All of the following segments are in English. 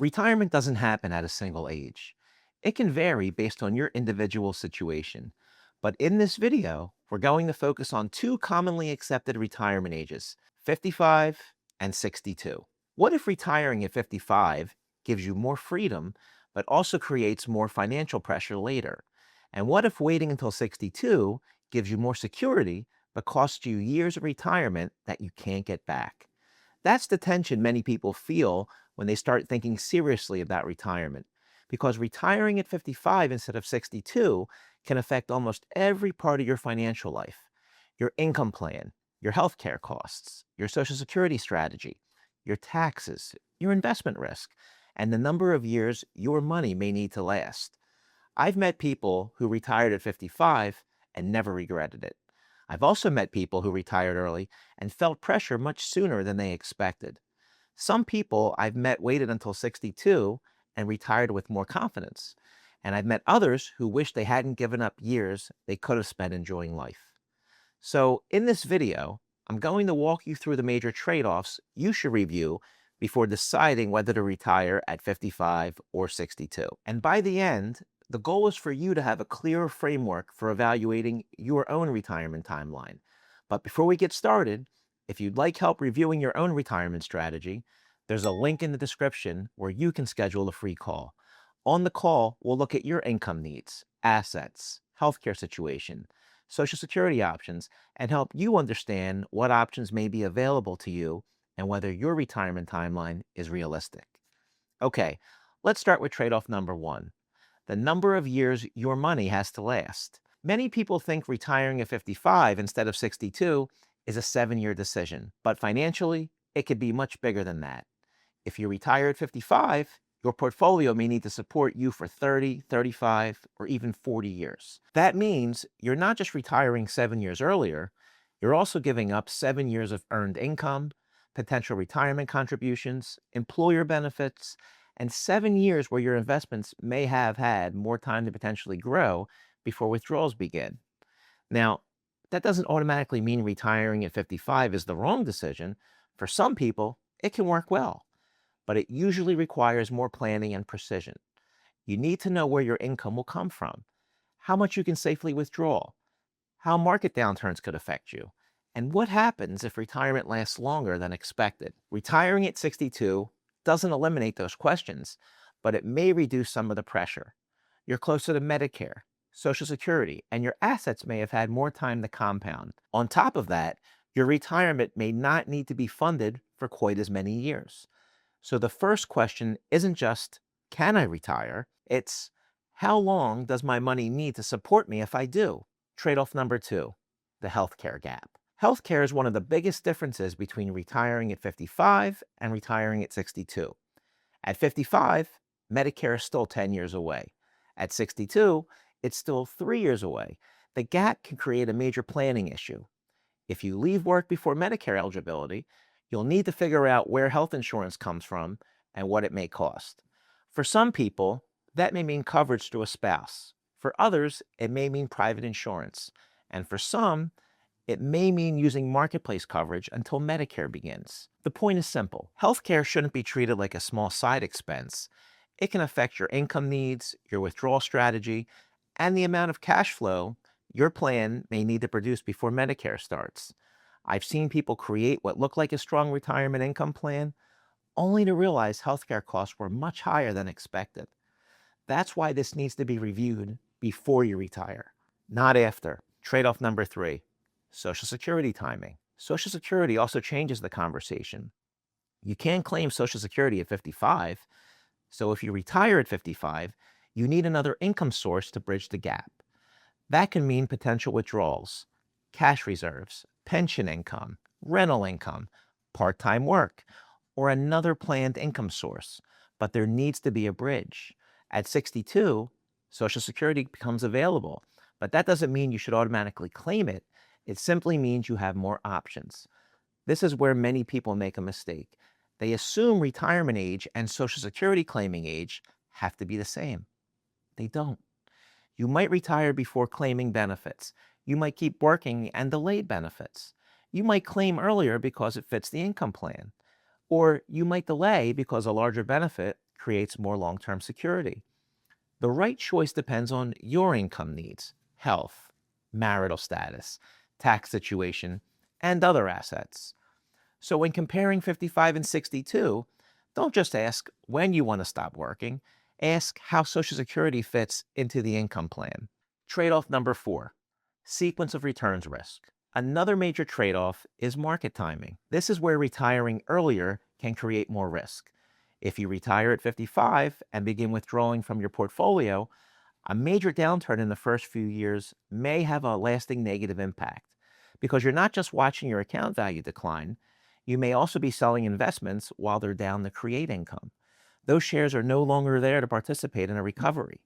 Retirement doesn't happen at a single age. It can vary based on your individual situation. But in this video, we're going to focus on two commonly accepted retirement ages, 55 and 62. What if retiring at 55 gives you more freedom, but also creates more financial pressure later? And what if waiting until 62 gives you more security, but costs you years of retirement that you can't get back? That's the tension many people feel when they start thinking seriously about retirement. Because retiring at 55 instead of 62 can affect almost every part of your financial life: your income plan, your healthcare costs, your Social Security strategy, your taxes, your investment risk, and the number of years your money may need to last. I've met people who retired at 55 and never regretted it. I've also met people who retired early and felt pressure much sooner than they expected. Some people I've met waited until 62 and retired with more confidence. And I've met others who wish they hadn't given up years they could have spent enjoying life. So in this video, I'm going to walk you through the major trade-offs you should review before deciding whether to retire at 55 or 62. And by the end, the goal is for you to have a clearer framework for evaluating your own retirement timeline. But before we get started, if you'd like help reviewing your own retirement strategy, there's a link in the description where you can schedule a free call. On the call, we'll look at your income needs, assets, healthcare situation, Social Security options, and help you understand what options may be available to you and whether your retirement timeline is realistic. Okay, let's start with trade-off number one: the number of years your money has to last. Many people think retiring at 55 instead of 62 is a 7-year decision, but financially, it could be much bigger than that. If you retire at 55, your portfolio may need to support you for 30, 35, or even 40 years. That means you're not just retiring 7 years earlier, you're also giving up 7 years of earned income, potential retirement contributions, employer benefits, and 7 years where your investments may have had more time to potentially grow before withdrawals begin. Now, that doesn't automatically mean retiring at 55 is the wrong decision. For some people, it can work well, but it usually requires more planning and precision. You need to know where your income will come from, how much you can safely withdraw, how market downturns could affect you, and what happens if retirement lasts longer than expected. Retiring at 62 doesn't eliminate those questions, but it may reduce some of the pressure. You're closer to Medicare, Social Security, and your assets may have had more time to compound. On top of that, your retirement may not need to be funded for quite as many years. So the first question isn't just, can I retire? It's, how long does my money need to support me if I do? Trade-off number two, the healthcare gap. Healthcare is one of the biggest differences between retiring at 55 and retiring at 62. At 55, Medicare is still 10 years away. At 62, it's still 3 years away. The gap can create a major planning issue. If you leave work before Medicare eligibility, you'll need to figure out where health insurance comes from and what it may cost. For some people, that may mean coverage through a spouse. For others, it may mean private insurance. And for some, it may mean using marketplace coverage until Medicare begins. The point is simple. Healthcare shouldn't be treated like a small side expense. It can affect your income needs, your withdrawal strategy, and the amount of cash flow your plan may need to produce before Medicare starts. I've seen people create what looked like a strong retirement income plan, only to realize healthcare costs were much higher than expected. That's why this needs to be reviewed before you retire, not after. Trade-off number three, Social Security timing. Social Security also changes the conversation. You can't claim Social Security at 55, so if you retire at 55, you need another income source to bridge the gap. That can mean potential withdrawals, cash reserves, pension income, rental income, part-time work, or another planned income source. But there needs to be a bridge. At 62, Social Security becomes available, but that doesn't mean you should automatically claim it. It simply means you have more options. This is where many people make a mistake. They assume retirement age and Social Security claiming age have to be the same. They don't. You might retire before claiming benefits. You might keep working and delay benefits. You might claim earlier because it fits the income plan. Or you might delay because a larger benefit creates more long-term security. The right choice depends on your income needs, health, marital status, tax situation, and other assets. So when comparing 55 and 62, don't just ask when you want to stop working, ask how Social Security fits into the income plan. Trade-off number 4, sequence of returns risk. Another major trade-off is market timing. This is where retiring earlier can create more risk. If you retire at 55 and begin withdrawing from your portfolio, a major downturn in the first few years may have a lasting negative impact because you're not just watching your account value decline, you may also be selling investments while they're down to create income. Those shares are no longer there to participate in a recovery.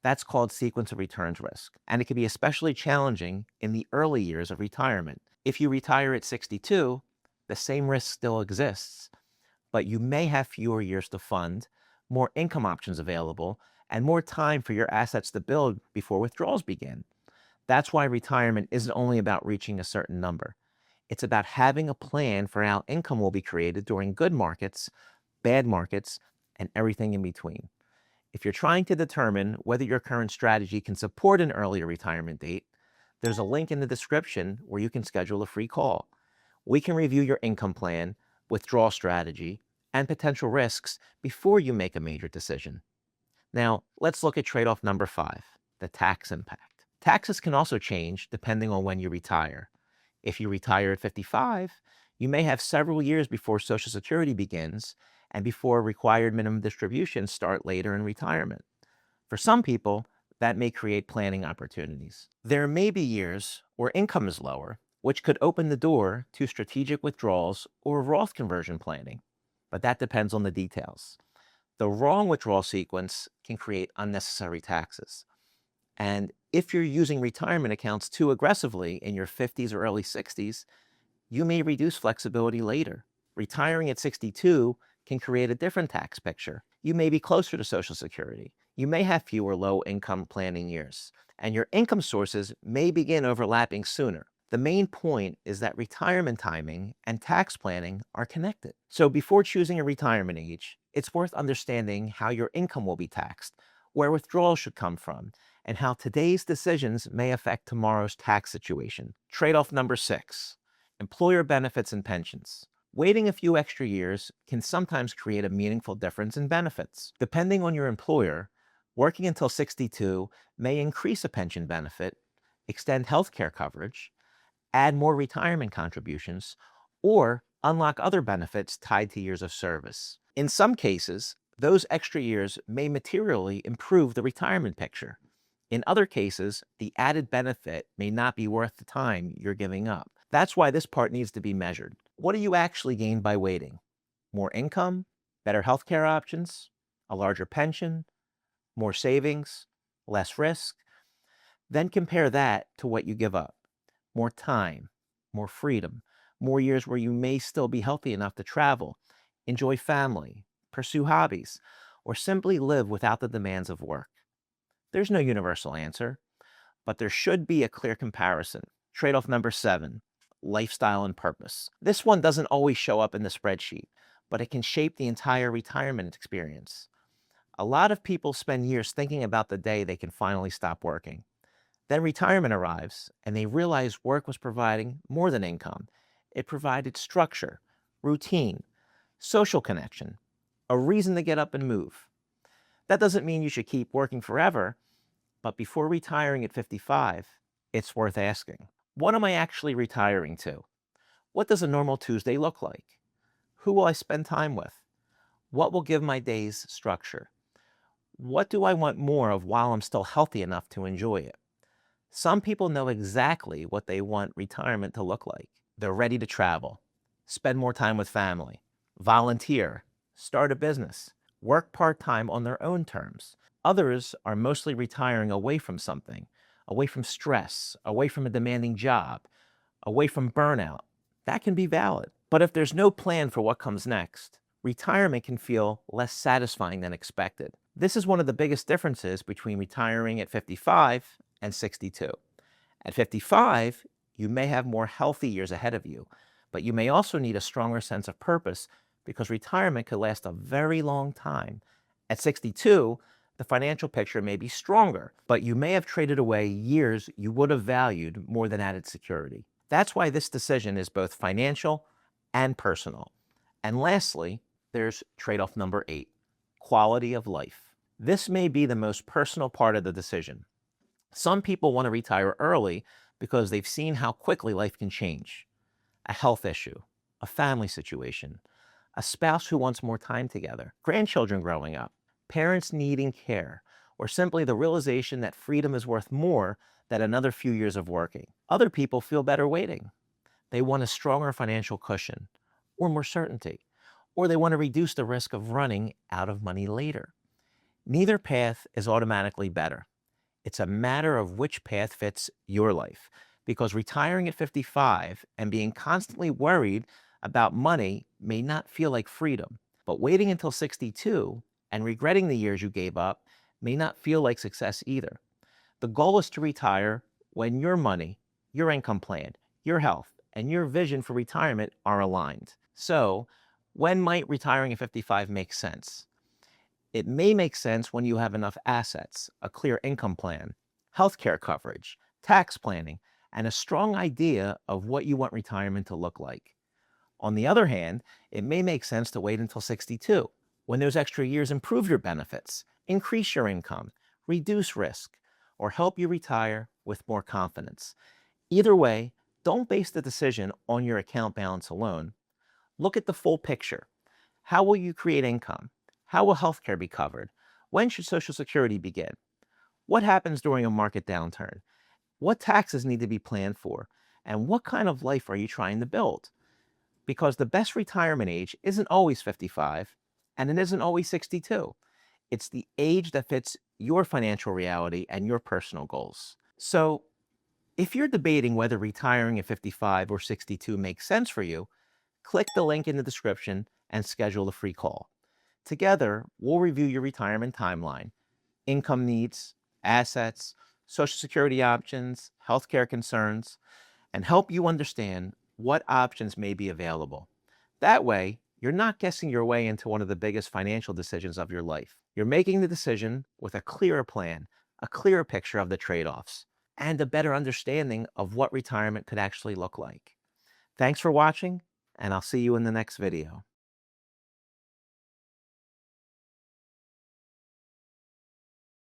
That's called sequence of returns risk, and it can be especially challenging in the early years of retirement. If you retire at 62, the same risk still exists, but you may have fewer years to fund, more income options available, and more time for your assets to build before withdrawals begin. That's why retirement isn't only about reaching a certain number. It's about having a plan for how income will be created during good markets, bad markets, and everything in between. If you're trying to determine whether your current strategy can support an earlier retirement date, there's a link in the description where you can schedule a free call. We can review your income plan, withdrawal strategy, and potential risks before you make a major decision. Now, let's look at trade-off number 5, the tax impact. Taxes can also change depending on when you retire. If you retire at 55, you may have several years before Social Security begins and before required minimum distributions start later in retirement. For some people, that may create planning opportunities. There may be years where income is lower, which could open the door to strategic withdrawals or Roth conversion planning, but that depends on the details. The wrong withdrawal sequence can create unnecessary taxes. And if you're using retirement accounts too aggressively in your 50s or early 60s, you may reduce flexibility later. Retiring at 62 can create a different tax picture. You may be closer to Social Security. You may have fewer low-income planning years, and your income sources may begin overlapping sooner. The main point is that retirement timing and tax planning are connected. So before choosing a retirement age, it's worth understanding how your income will be taxed, where withdrawals should come from, and how today's decisions may affect tomorrow's tax situation. Trade-off number 6, employer benefits and pensions. Waiting a few extra years can sometimes create a meaningful difference in benefits. Depending on your employer, working until 62 may increase a pension benefit, extend healthcare coverage, add more retirement contributions, or unlock other benefits tied to years of service. In some cases, those extra years may materially improve the retirement picture. In other cases, the added benefit may not be worth the time you're giving up. That's why this part needs to be measured. What do you actually gain by waiting? More income, better healthcare options, a larger pension, more savings, less risk? Then compare that to what you give up. More time, more freedom, more years where you may still be healthy enough to travel, enjoy family, pursue hobbies, or simply live without the demands of work. There's no universal answer, but there should be a clear comparison. Trade-off number 7, lifestyle and purpose. This one doesn't always show up in the spreadsheet, but it can shape the entire retirement experience. A lot of people spend years thinking about the day they can finally stop working. Then retirement arrives, and they realize work was providing more than income. It provided structure, routine, social connection, a reason to get up and move. That doesn't mean you should keep working forever, but before retiring at 55, it's worth asking, what am I actually retiring to? What does a normal Tuesday look like? Who will I spend time with? What will give my days structure? What do I want more of while I'm still healthy enough to enjoy it? Some people know exactly what they want retirement to look like. They're ready to travel, spend more time with family, volunteer, start a business, work part-time on their own terms. Others are mostly retiring away from something, away from stress, away from a demanding job, away from burnout. That can be valid. But if there's no plan for what comes next, retirement can feel less satisfying than expected. This is one of the biggest differences between retiring at 55 and 62. At 55, you may have more healthy years ahead of you, but you may also need a stronger sense of purpose because retirement could last a very long time At 62, the financial picture may be stronger, but you may have traded away years you would have valued more than added security. That's why this decision is both financial and personal. And lastly, there's trade-off number 8, quality of life. This may be the most personal part of the decision. Some people want to retire early because they've seen how quickly life can change. A health issue, a family situation, a spouse who wants more time together, grandchildren growing up, parents needing care, or simply the realization that freedom is worth more than another few years of working. Other people feel better waiting. They want a stronger financial cushion, or more certainty, or they want to reduce the risk of running out of money later. Neither path is automatically better. It's a matter of which path fits your life, because retiring at 55 and being constantly worried about money may not feel like freedom, but waiting until 62 and regretting the years you gave up may not feel like success either. The goal is to retire when your money, your income plan, your health, and your vision for retirement are aligned. So, when might retiring at 55 make sense? It may make sense when you have enough assets, a clear income plan, healthcare coverage, tax planning, and a strong idea of what you want retirement to look like. On the other hand, it may make sense to wait until 62, when those extra years improve your benefits, increase your income, reduce risk, or help you retire with more confidence. Either way, don't base the decision on your account balance alone. Look at the full picture. How will you create income? How will healthcare be covered? When should Social Security begin? What happens during a market downturn? What taxes need to be planned for? And what kind of life are you trying to build? Because the best retirement age isn't always 55, and it isn't always 62. It's the age that fits your financial reality and your personal goals. So, if you're debating whether retiring at 55 or 62 makes sense for you, click the link in the description and schedule a free call. Together, we'll review your retirement timeline, income needs, assets, Social Security options, healthcare concerns, and help you understand what options may be available. That way, you're not guessing your way into one of the biggest financial decisions of your life. You're making the decision with a clearer plan, a clearer picture of the trade-offs, and a better understanding of what retirement could actually look like. Thanks for watching, and I'll see you in the next video.